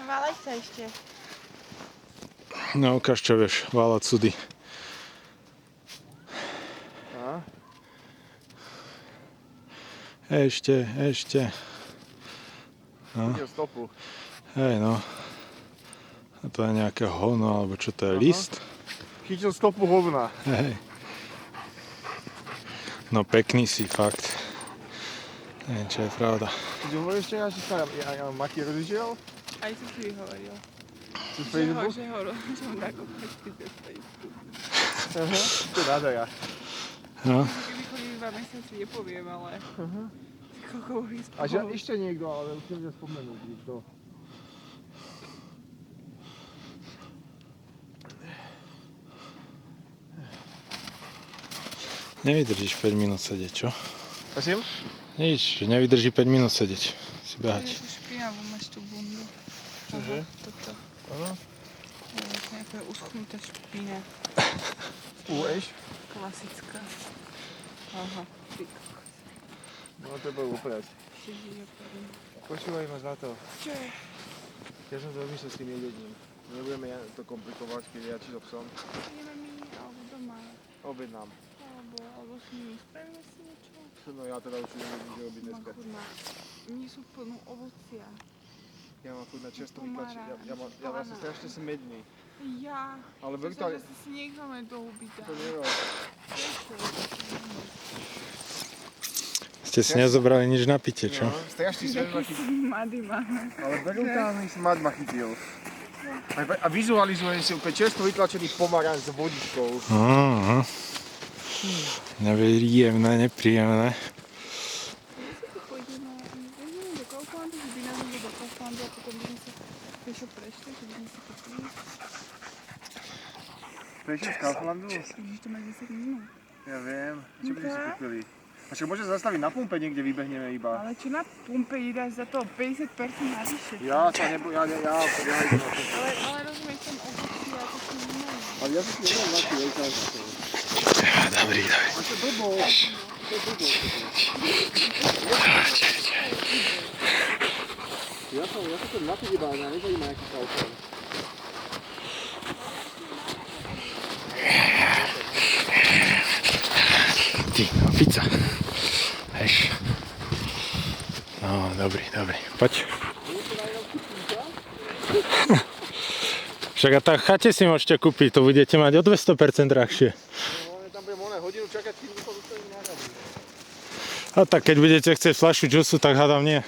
Válej sa ešte. No ukáž čo vieš, váľať súdy. Ešte. No. Videl stopu. Hej no. A to je nejaké hovno, alebo čo to je, list? Chytil stopu hovna. Hej. No pekný si, fakt. Neviem, čo je pravda. Ty hovoríš ešte, že sa Maki rozišiel? Aj si si vyhovoril. Cez Facebook? Že ho nakopnečky cez Facebook. Aha, to je nádhera. No. Keby chodili 2 mesiace, nepoviem, ale... Koľko boli spolu. A že ešte niekto, ale už neviem spomenúť nikto. Nevydržíš 5 minút sedieť, čo? Prosím? Nič, že nevydrží 5 minút sedieť. Si behať. Ježiš, špinavú máš tú bundu. Čože? Toto. Aha. Je nejaká uschnutá špina. Eš? Klasická. Aha, ty kokos. No to bol uprať. Počúvaj ma za to. Čo je? Ja som to vymyslel s tým jedením. Nebudeme to komplikovať, keď ja či so psom. Ideme my, alebo doma. Objednám. Alebo s nimi. Spravíme si niečo? No ja teda už neviem, že robiť dneska. Mám chuť na... Nie sú plnú ovocia. Ja mám chuť na čerstvo vytlačiť. Ja vlastne strašne som medný. Ja. Ale To veľmi sa to... zase si necháme do huby dať. To nerob. Ste si nezobrali nič na pitie, čo? No, strašný svet ma chytil. Mady máme. Ale brutálny smad ma chytil. A vizualizujem si úplne čerstvo vytlačený pomaranč s vodičkou. Aha. Nepríjemné, nepríjemné. Pôjdeme do Kauflandu, že by nás bolo do Kauflandu a potom by sme sa pešo prešli, že by sme si kúpili. Prečo z Kauflandu? Ježiš, to má 10 minút. Ja viem. A čo by sme si kúpili? A čo môže zastaviť na pumpe, niekde vybehneme iba. Ale čo na pumpe dáš za to 50% navyše? Ja sa idem na pumpe. Ale rozumieš, ten ovoci a to si nemajú. Ale ja si neviem na ty veľká. Dobrý. A to blbo. To je blbo. Ja sa to na ty iba, ja nezajíma nejaký Kaufland. Ty, no pizza. Heš. No, dobrý. Poď. Však a tak chate si môžete kúpiť, to budete mať o 200% drahšie. No, tam budem hodinu čakať, kým to dostane náhradu. A tak keď budete chcieť fľašu džusu, tak hádam nie.